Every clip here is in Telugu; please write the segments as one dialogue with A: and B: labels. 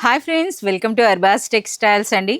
A: Hi friends, welcome to Arbaz textiles అండి.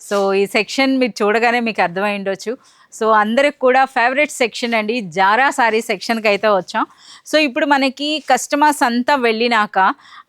A: సో ఈ సెక్షన్ మీరు చూడగానే మీకు అర్థమై ఉండొచ్చు. సో అందరికి కూడా ఫేవరెట్ సెక్షన్ అండి, జారా సారీ సెక్షన్కి అయితే వచ్చాం. సో ఇప్పుడు మనకి కస్టమర్స్ అంతా వెళ్ళినాక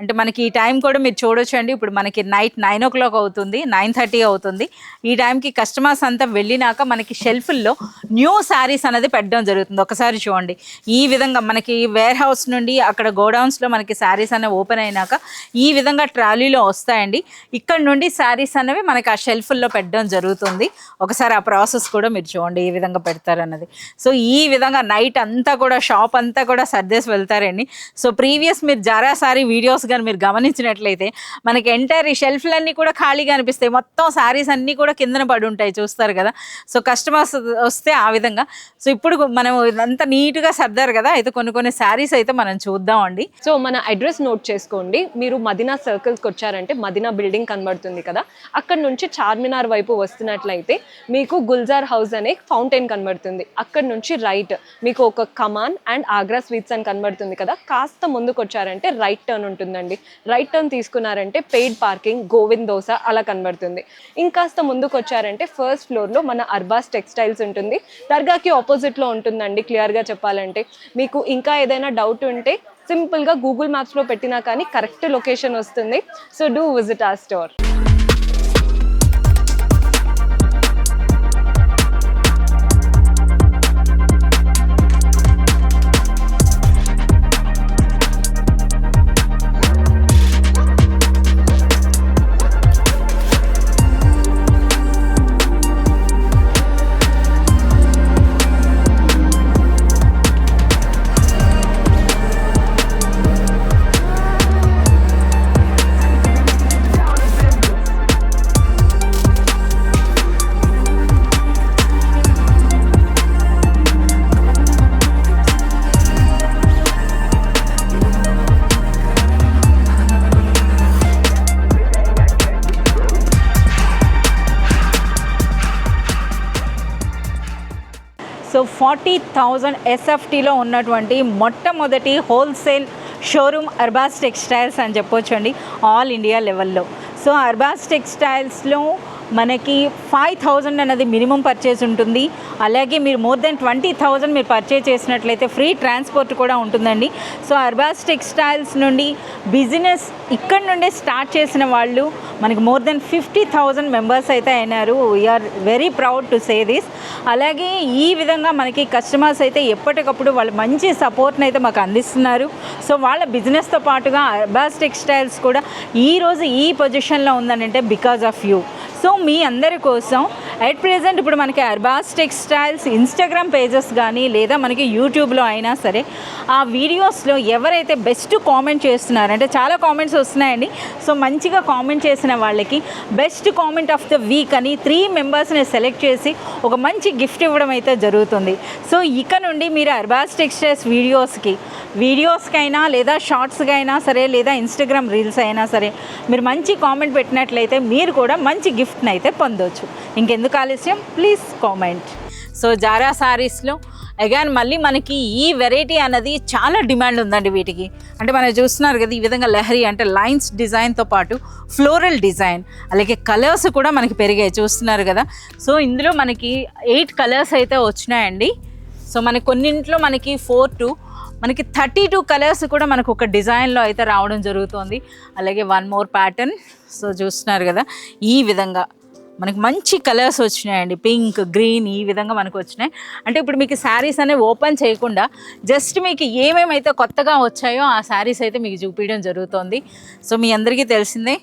A: అంటే మనకి ఈ టైం కూడా మీరు చూడొచ్చు అండి. ఇప్పుడు మనకి నైట్ 9 o'clock అవుతుంది, 9:30 అవుతుంది. ఈ టైంకి కస్టమర్స్ అంతా వెళ్ళినాక మనకి షెల్ఫ్ల్లో న్యూ శారీస్ అనేది పెట్టడం జరుగుతుంది. ఒకసారి చూడండి, ఈ విధంగా మనకి వేర్ హౌస్ నుండి అక్కడ గోడౌన్స్లో మనకి శారీస్ అనేవి ఓపెన్ అయినాక ఈ విధంగా ట్రాలీలో వస్తాయండి. ఇక్కడ నుండి శారీస్ అనేవి మనకి ఆ షెల్ఫ్ల్లో పెట్టడం జరుగుతుంది. ఒకసారి ఆ ప్రాసెస్ కూడా మీరు చూడండి, ఏ విధంగా పెడతారన్నది. సో ఈ విధంగా నైట్ అంతా కూడా షాప్ అంతా కూడా సర్దేసి వెళ్తారండి. సో ప్రీవియస్ మీరు జారా సారీ వీడియోస్ కానీ మీరు గమనించినట్లయితే మనకి ఎంటైర్ ఈ షెల్ఫ్లన్నీ కూడా ఖాళీగా అనిపిస్తాయి. మొత్తం శారీస్ అన్నీ కూడా కిందన పడి ఉంటాయి, చూస్తారు కదా. సో కస్టమర్స్ వస్తే ఆ విధంగా. సో ఇప్పుడు మనం ఇదంతా నీట్గా సర్దారు కదా, అయితే కొన్ని శారీస్ అయితే మనం చూద్దామండి.
B: సో మన అడ్రస్ నోట్ చేసుకోండి. మీరు మదీనా సర్కిల్స్కి వచ్చారంటే మదీనా బిల్డింగ్ కనబడుతుంది కదా, అక్కడ నుంచి చార్మినార్ వైపు వస్తున్నట్లయితే మీకు గుల్జార్ హౌస్ అనే ఫౌంటైన్ కనబడుతుంది. అక్కడ నుంచి రైట్ మీకు ఒక కమాన్ అండ్ ఆగ్రా స్వీట్స్ అని కనబడుతుంది కదా, కాస్త ముందుకు వచ్చారంటే రైట్ టర్న్ ఉంటుందండి. రైట్ టర్న్ తీసుకున్నారంటే పెయిడ్ పార్కింగ్, గోవింద్ దోస అలా కనబడుతుంది. ఇంకాస్త ముందుకు వచ్చారంటే ఫస్ట్ ఫ్లోర్లో మన అర్బాస్ టెక్స్టైల్స్ ఉంటుంది. దర్గాకి ఆపోజిట్లో ఉంటుందండి. క్లియర్గా చెప్పాలంటే మీకు ఇంకా ఏదైనా డౌట్ ఉంటే సింపుల్గా గూగుల్ మ్యాప్స్లో పెట్టినా కానీ కరెక్ట్ లొకేషన్ వస్తుంది. So do visit our store.
A: So 40,000 SFTలో ఉన్నటువంటి మొట్టమొదటి హోల్సేల్ షోరూమ్ అర్బాస్ టెక్స్టైల్స్ అని చెప్పొచ్చండి, ఆల్ ఇండియా లెవెల్లో. సో అర్బాస్ టెక్స్టైల్స్లో మనకి 5,000 అనేది మినిమం పర్చేస్ ఉంటుంది. అలాగే మీరు మోర్ దెన్ 20,000 మీరు పర్చేస్ చేసినట్లయితే ఫ్రీ ట్రాన్స్పోర్ట్ కూడా ఉంటుందండి. సో అర్బాస్ టెక్స్టైల్స్ నుండి బిజినెస్ ఇక్కడ నుండే స్టార్ట్ చేసిన వాళ్ళు మనకి మోర్ దెన్ 50,000 మెంబర్స్ అయితే అయినారు. We are very proud to say this. అలాగే ఈ విధంగా మనకి కస్టమర్స్ అయితే ఎప్పటికప్పుడు వాళ్ళు మంచి సపోర్ట్ని అయితే మాకు అందిస్తున్నారు. సో వాళ్ళ బిజినెస్తో పాటుగా అర్బాస్ టెక్స్టైల్స్ కూడా ఈరోజు ఈ పొజిషన్లో ఉందనంటే బికాజ్ ఆఫ్ యూ. సో మీ అందరి కోసం అట్ ప్రెజెంట్ ఇప్పుడు మనకి అర్బాస్ టెక్స్టైల్స్ ఇన్స్టాగ్రామ్ పేజెస్ కానీ లేదా మనకి యూట్యూబ్లో అయినా సరే ఆ వీడియోస్లో ఎవరైతే బెస్ట్ కామెంట్ చేస్తున్నారంటే చాలా కామెంట్స్ వస్తున్నాయండి. సో మంచిగా కామెంట్ చేసిన వాళ్ళకి best comment of the week అని 3 మెంబర్స్ని సెలెక్ట్ చేసి ఒక మంచి గిఫ్ట్ ఇవ్వడం అయితే జరుగుతుంది. సో ఇక నుండి మీరు అర్బాస్ టెక్స్టైల్స్ వీడియోస్కైనా లేదా షార్ట్స్కైనా సరే లేదా ఇన్స్టాగ్రామ్ రీల్స్ అయినా సరే మీరు మంచి కామెంట్ పెట్టినట్లయితే మీరు కూడా మంచి గిఫ్ట్ని అయితే పొందవచ్చు. ఇంకెందుకు ఆలస్యం, ప్లీజ్ కామెంట్. సో జారా సారీస్లో అగైన్ మళ్ళీ మనకి ఈ వెరైటీ అన్నది చాలా డిమాండ్ ఉందండి వీటికి. అంటే మనం చూస్తున్నారు కదా, ఈ విధంగా లహరి అంటే లైన్స్ డిజైన్తో పాటు ఫ్లోరల్ డిజైన్, అలాగే కలర్స్ కూడా మనకి పెరిగాయి, చూస్తున్నారు కదా. సో ఇందులో మనకి 8 కలర్స్ అయితే వచ్చినాయండి. సో మనకి కొన్నింట్లో మనకి 4 to మనకి 32 కలర్స్ కూడా మనకు ఒక డిజైన్లో అయితే రావడం జరుగుతుంది. అలాగే 1 more ప్యాటర్న్. సో చూస్తున్నారు కదా, ఈ విధంగా మనకి మంచి కలర్స్ వచ్చినాయండి, పింక్, గ్రీన్, ఈ విధంగా మనకు వచ్చినాయి. అంటే ఇప్పుడు మీకు శారీస్ అనేవి ఓపెన్ చేయకుండా జస్ట్ మీకు ఏమేమైతే కొత్తగా వచ్చాయో ఆ శారీస్ అయితే మీకు చూపించడం జరుగుతుంది. సో మీ అందరికీ తెలిసిందే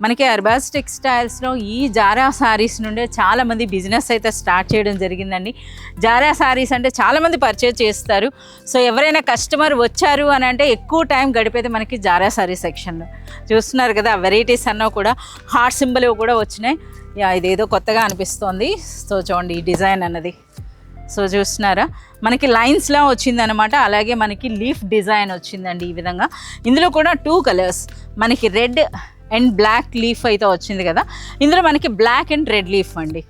A: మనకి అర్బాస్ టెక్స్టైల్స్లో ఈ జారా శారీస్ నుండే చాలామంది బిజినెస్ అయితే స్టార్ట్ చేయడం జరిగిందండి. జారా శారీస్ అంటే చాలామంది పర్చేజ్ చేస్తారు. సో ఎవరైనా కస్టమర్ వచ్చారు అని అంటే ఎక్కువ టైం గడిపేది మనకి జారా శారీ సెక్షన్లో. చూస్తున్నారు కదా, వెరైటీస్ అన్నా కూడా హార్ట్ సింబల్ కూడా వచ్చినాయి. ఇదేదో కొత్తగా అనిపిస్తోంది. సో చూడండి ఈ డిజైన్ అన్నది. సో చూస్తున్నారా, మనకి లైన్స్లా వచ్చిందనమాట. అలాగే మనకి లీఫ్ డిజైన్ వచ్చిందండి ఈ విధంగా. ఇందులో కూడా 2 కలర్స్, మనకి రెడ్ అండ్ బ్లాక్ లీఫ్ అయితే వచ్చింది కదా. ఇందులో మనకి బ్లాక్ అండ్ రెడ్ లీఫ్ అండి.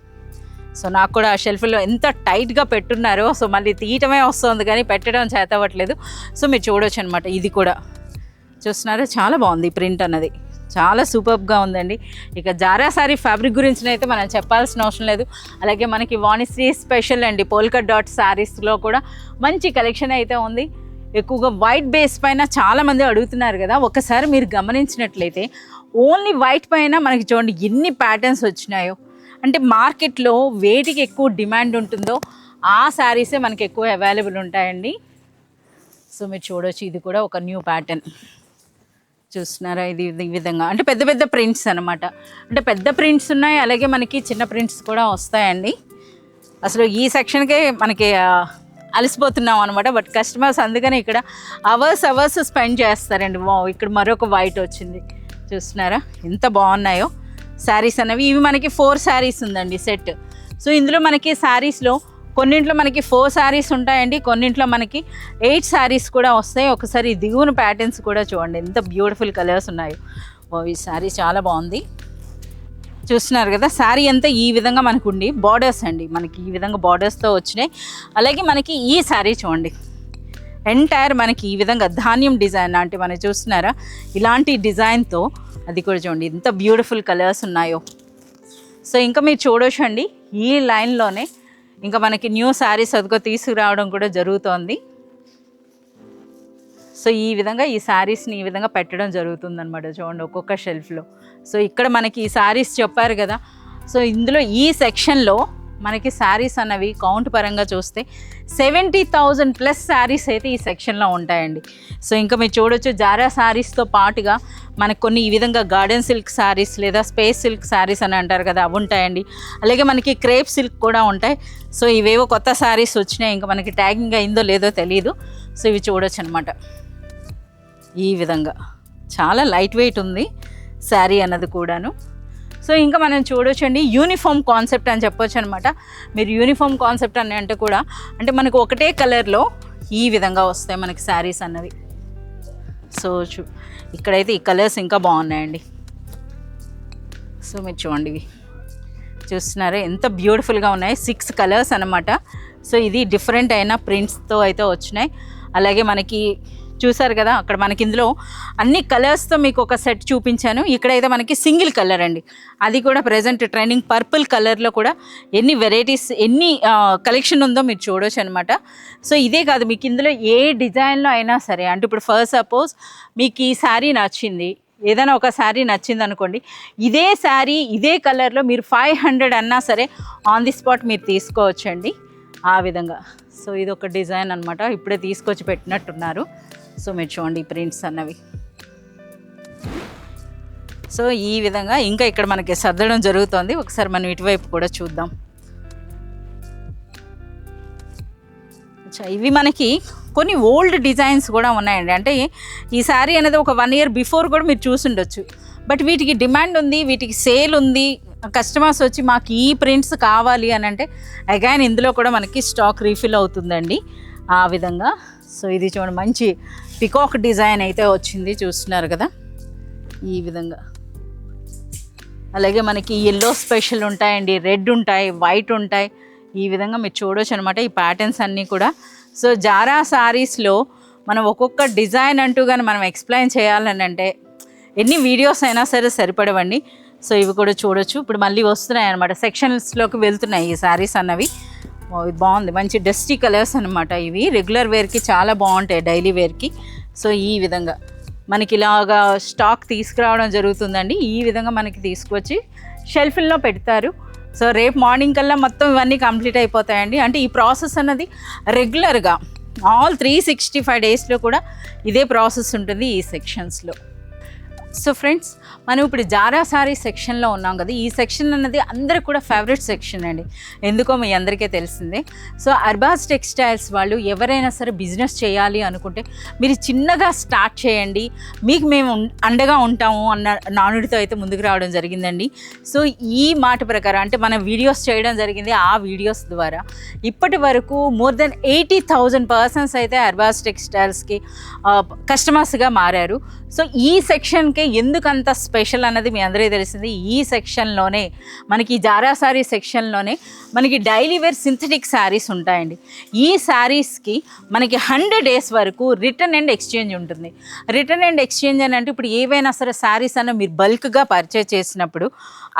A: సో నాకు కూడా ఆ షెల్ఫ్లో ఎంత టైట్గా పెట్టున్నారో, సో మళ్ళీ తీయటమే వస్తుంది కానీ పెట్టడం చేతవట్లేదు. సో మీరు చూడొచ్చు అనమాట. ఇది కూడా చూస్తున్నారా, చాలా బాగుంది ప్రింట్ అన్నది. చాలా సూపర్గా ఉందండి. ఇక జారా సారీ ఫ్యాబ్రిక్ గురించి అయితే మనం చెప్పాల్సిన అవసరం లేదు. అలాగే మనకి వాణిశ్రీ స్పెషల్ అండి పోల్కా డాట్ శారీస్లో కూడా మంచి కలెక్షన్ అయితే ఉంది. ఎక్కువగా వైట్ బేస్ పైన చాలామంది అడుగుతున్నారు కదా, ఒకసారి మీరు గమనించినట్లయితే ఓన్లీ వైట్ పైన మనకి చూడండి ఎన్ని ప్యాటర్న్స్ వచ్చినాయో. అంటే మార్కెట్లో వేటికి ఎక్కువ డిమాండ్ ఉంటుందో ఆ శారీసే మనకి ఎక్కువ అవైలబుల్ ఉంటాయండి. సో మీరు చూడవచ్చు, ఇది కూడా ఒక న్యూ ప్యాటర్న్ చూస్తున్నారా. ఇది ఈ విధంగా అంటే పెద్ద పెద్ద ప్రింట్స్ అనమాట. అంటే పెద్ద ప్రింట్స్ ఉన్నాయి, అలాగే మనకి చిన్న ప్రింట్స్ కూడా వస్తాయండి. అసలు ఈ సెక్షన్కే మనకి అలసిపోతున్నాం అనమాట. బట్ కస్టమర్స్ అందుకని ఇక్కడ అవర్స్ స్పెండ్ చేస్తారండి. ఇక్కడ మరొక వైట్ వచ్చింది చూస్తున్నారా, ఎంత బాగున్నాయో శారీస్ అనేవి. ఇవి మనకి 4 శారీస్ ఉందండి సెట్. సో ఇందులో మనకి శారీస్లో కొన్నింట్లో మనకి 4 శారీస్ ఉంటాయండి, కొన్నింట్లో మనకి 8 శారీస్ కూడా వస్తాయి. ఒకసారి దిగువన ప్యాటర్న్స్ కూడా చూడండి ఎంత బ్యూటిఫుల్ కలర్స్ ఉన్నాయో. ఈ శారీ చాలా బాగుంది చూస్తున్నారు కదా. శారీ అంతా ఈ విధంగా మనకు ఉండి బార్డర్స్ అండి, మనకి ఈ విధంగా బార్డర్స్తో వచ్చినాయి. అలాగే మనకి ఈ శారీ చూడండి ఎంటైర్ మనకి ఈ విధంగా ధాన్యం డిజైన్ అంటే మనం చూస్తున్నారా ఇలాంటి డిజైన్తో, అది కూడా చూడండి ఎంత బ్యూటిఫుల్ కలర్స్ ఉన్నాయో. సో ఇంకా మీరు చూడొచ్చు అండి ఈ లైన్లోనే ఇంకా మనకి న్యూ శారీస్ అదిగో తీసుకురావడం కూడా జరుగుతోంది. సో ఈ విధంగా ఈ శారీస్ని ఈ విధంగా పెట్టడం జరుగుతుంది అనమాట చూడండి ఒక్కొక్క షెల్ఫ్లో. సో ఇక్కడ మనకి ఈ శారీస్ చెప్పారు కదా, సో ఇందులో ఈ సెక్షన్లో మనకి శారీస్ అన్నవి కౌంట్ పరంగా చూస్తే 70,000 ప్లస్ శారీస్ అయితే ఈ సెక్షన్లో ఉంటాయండి. సో ఇంకా మీరు చూడొచ్చు జారా శారీస్తో పాటుగా మనకు కొన్ని ఈ విధంగా గార్డెన్ సిల్క్ శారీస్ లేదా స్పేస్ సిల్క్ శారీస్ అని అంటారు కదా, అవి ఉంటాయండి. అలాగే మనకి క్రేప్ సిల్క్ కూడా ఉంటాయి. సో ఇవేవో కొత్త శారీస్ వచ్చినాయి, ఇంకా మనకి ట్యాగింగ్ అయిందో లేదో తెలియదు. సో ఇవి చూడొచ్చు అనమాట. ఈ విధంగా చాలా లైట్ వెయిట్ ఉంది శారీ అన్నది కూడాను. సో ఇంకా మనం చూడొచ్చండి యూనిఫామ్ కాన్సెప్ట్ అని చెప్పొచ్చు అనమాట. మీరు యూనిఫామ్ కాన్సెప్ట్ అని అంటే కూడా అంటే మనకు ఒకటే కలర్లో ఈ విధంగా వస్తాయి మనకి శారీస్ అన్నవి. సో ఇక్కడైతే ఈ కలర్స్ ఇంకా బాగున్నాయండి. సో మీరు చూడండి ఇవి చూస్తున్నారా ఎంత బ్యూటిఫుల్గా ఉన్నాయి. 6 కలర్స్ అనమాట. సో ఇది డిఫరెంట్ అయిన ప్రింట్స్తో అయితే వచ్చినాయి. అలాగే మనకి చూసారు కదా అక్కడ మనకి ఇందులో అన్ని కలర్స్తో మీకు ఒక సెట్ చూపించాను. ఇక్కడైతే మనకి సింగిల్ కలర్ అండి, అది కూడా ప్రజెంట్ ట్రెండింగ్ పర్పుల్ కలర్లో కూడా ఎన్ని వెరైటీస్ ఎన్ని కలెక్షన్ ఉందో మీరు చూడొచ్చు అనమాట. సో ఇదే కాదు మీకు ఇందులో ఏ డిజైన్లో అయినా సరే, అంటే ఇప్పుడు ఫస్ట్ సపోజ్ మీకు ఈ శారీ నచ్చింది, ఏదైనా ఒక శారీ నచ్చింది అనుకోండి, ఇదే శారీ ఇదే కలర్లో మీరు 500 అన్నా సరే ఆన్ ది స్పాట్ మీరు తీసుకోవచ్చండి ఆ విధంగా. సో ఇది ఒక డిజైన్ అనమాట, ఇప్పుడే తీసుకొచ్చి పెట్టినట్టున్నారు. సో మీరు చూడండి ఈ ప్రింట్స్ అన్నవి. సో ఈ విధంగా ఇంకా ఇక్కడ మనకి సర్దడం జరుగుతుంది. ఒకసారి మనం ఇటువైపు కూడా చూద్దాం. ఇవి మనకి కొన్ని ఓల్డ్ డిజైన్స్ కూడా ఉన్నాయండి. అంటే ఈ శారీ అనేది ఒక 1 year బిఫోర్ కూడా మీరు చూసుండొచ్చు. బట్ వీటికి డిమాండ్ ఉంది, వీటికి సేల్ ఉంది, కస్టమర్స్ వచ్చి మాకు ఈ ప్రింట్స్ కావాలి అని అంటే అగైన్ ఇందులో కూడా మనకి స్టాక్ రీఫిల్ అవుతుందండి ఆ విధంగా. సో ఇది చూడండి మంచి పికాక్ డిజైన్ అయితే వచ్చింది చూస్తున్నారు కదా ఈ విధంగా. అలాగే మనకి ఎల్లో స్పెషల్ ఉంటాయండి, రెడ్ ఉంటాయి, వైట్ ఉంటాయి, ఈ విధంగా మీరు చూడవచ్చు అనమాట ఈ ప్యాటర్న్స్ అన్నీ కూడా. సో జారా శారీస్లో మనం ఒక్కొక్క డిజైన్ అంటూ కానీ మనం ఎక్స్ప్లెయిన్ చేయాలని అంటే ఎన్ని వీడియోస్ అయినా సరే సరిపడవండి. సో ఇవి కూడా చూడొచ్చు. ఇప్పుడు మళ్ళీ వస్తున్నాయి అనమాట, సెక్షన్స్లోకి వెళ్తున్నాయి ఈ శారీస్ అన్నవి. ఇది బాగుంది, మంచి డస్టీ కలర్స్ అనమాట. ఇవి రెగ్యులర్ వేర్కి చాలా బాగుంటాయి, డైలీ వేర్కి. సో ఈ విధంగా మనకి ఇలాగా స్టాక్ తీసుకురావడం జరుగుతుందండి. ఈ విధంగా మనకి తీసుకొచ్చి షెల్ఫ్ల్లో పెడతారు. సో రేపు మార్నింగ్ కల్లా మొత్తం ఇవన్నీ కంప్లీట్ అయిపోతాయండి. అంటే ఈ ప్రాసెస్ అన్నది రెగ్యులర్గా ఆల్ 365 డేస్లో కూడా ఇదే ప్రాసెస్ ఉంటుంది ఈ సెక్షన్స్లో. సో ఫ్రెండ్స్ మనం ఇప్పుడు జారా సారీ సెక్షన్లో ఉన్నాం కదా, ఈ సెక్షన్ అన్నది అందరికి కూడా ఫేవరెట్ సెక్షన్ అండి, ఎందుకో మీ అందరికీ తెలిసిందే. సో అర్బాజ్ టెక్స్టైల్స్ వాళ్ళు ఎవరైనా సరే బిజినెస్ చేయాలి అనుకుంటే మీరు చిన్నగా స్టార్ట్ చేయండి, మీకు మేము అండగా ఉంటాము అన్న నానుడితో అయితే ముందుకు రావడం జరిగిందండి. సో ఈ మాట ప్రకారం అంటే మనం వీడియోస్ చేయడం జరిగింది. ఆ వీడియోస్ ద్వారా ఇప్పటి వరకు మోర్ దెన్ 80,000 పర్సన్స్ అయితే అర్బాజ్ టెక్స్టైల్స్కి కస్టమర్స్గా మారారు. సో ఈ సెక్షన్కి ఎందుకంత స్పెషల్ అన్నది మీ అందరికీ తెలిసింది. ఈ సెక్షన్లోనే మనకి జారా శారీ సెక్షన్లోనే మనకి డైలీ వేర్ సింథటిక్ శారీస్ ఉంటాయండి. ఈ శారీస్కి మనకి 100 days వరకు రిటర్న్ అండ్ ఎక్స్చేంజ్ ఉంటుంది. రిటర్న్ అండ్ ఎక్స్చేంజ్ అని అంటే ఇప్పుడు ఏవైనా సరే శారీస్ అన్న మీరు బల్క్గా పర్చేజ్ చేసినప్పుడు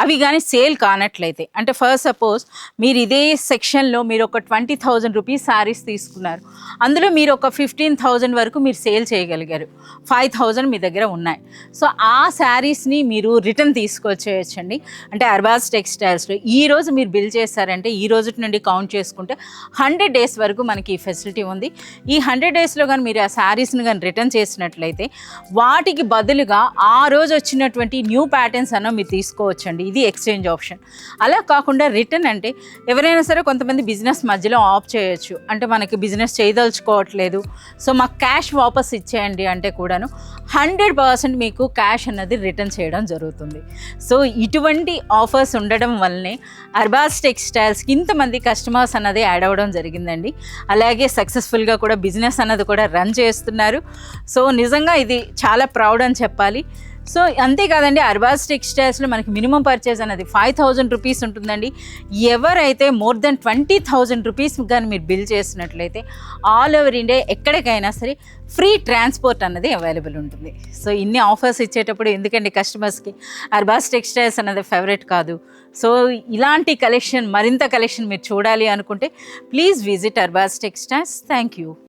A: అవి కానీ సేల్ కానట్లయితే, అంటే ఫస్ట్ సపోజ్ మీరు ఇదే సెక్షన్లో మీరు ఒక 20,000 రూపీస్ శారీస్ తీసుకున్నారు, అందులో మీరు ఒక 15,000 వరకు మీరు సేల్ చేయగలిగారు, 5,000 మీ దగ్గర ఉన్నాయి. సో ఆ శారీస్ని మీరు రిటర్న్ తీసుకొచ్చేయచ్చండి. అంటే అర్బాస్ టెక్స్టైల్స్లో ఈరోజు మీరు బిల్ చేశారంటే ఈ రోజు నుండి కౌంట్ చేసుకుంటే 100 days వరకు మనకి ఈ ఫెసిలిటీ ఉంది. ఈ 100 daysలో కానీ మీరు ఆ శారీస్ని కానీ రిటర్న్ చేసినట్లయితే వాటికి బదులుగా ఆ రోజు వచ్చినటువంటి న్యూ ప్యాటర్న్స్ అన్న మీరు తీసుకోవచ్చండి. ఇది ఎక్స్చేంజ్ ఆప్షన్. అలా కాకుండా రిటర్న్ అంటే ఎవరైనా సరే కొంతమంది బిజినెస్ మధ్యలో ఆఫ్ చేయొచ్చు, అంటే మనకి బిజినెస్ చేయదలుచుకోవట్లేదు, సో మాకు క్యాష్ వాపస్ ఇచ్చేయండి అంటే కూడాను 100% మీకు క్యాష్ అన్నది రిటర్న్ చేయడం జరుగుతుంది. సో ఇటువంటి ఆఫర్స్ ఉండడం వల్లనే అర్బాస్ టెక్స్టైల్స్కి ఇంతమంది కస్టమర్స్ అన్నది యాడ్ అవ్వడం జరిగిందండి. అలాగే సక్సెస్ఫుల్గా కూడా బిజినెస్ అన్నది కూడా రన్ చేస్తున్నారు. సో నిజంగా ఇది చాలా ప్రౌడ్ అని చెప్పాలి. సో అంతేకాదండి, అర్బాస్ టెక్స్టైల్స్లో మనకి మినిమం పర్చేజ్ అనేది 5,000 రూపీస్ ఉంటుందండి. ఎవరైతే మోర్ దెన్ 20,000 రూపీస్ కానీ మీరు బిల్ చేసినట్లయితే ఆల్ ఓవర్ ఇండియా ఎక్కడికైనా సరే ఫ్రీ ట్రాన్స్పోర్ట్ అన్నది అవైలబుల్ ఉంటుంది. సో ఇన్ని ఆఫర్స్ ఇచ్చేటప్పుడు ఎందుకండి కస్టమర్స్కి అర్బాస్ టెక్స్టైల్స్ అన్నది ఫేవరెట్ కాదు. సో ఇలాంటి కలెక్షన్, మరింత కలెక్షన్ మీరు చూడాలి అనుకుంటే please visit Arbaz textiles. Thank you.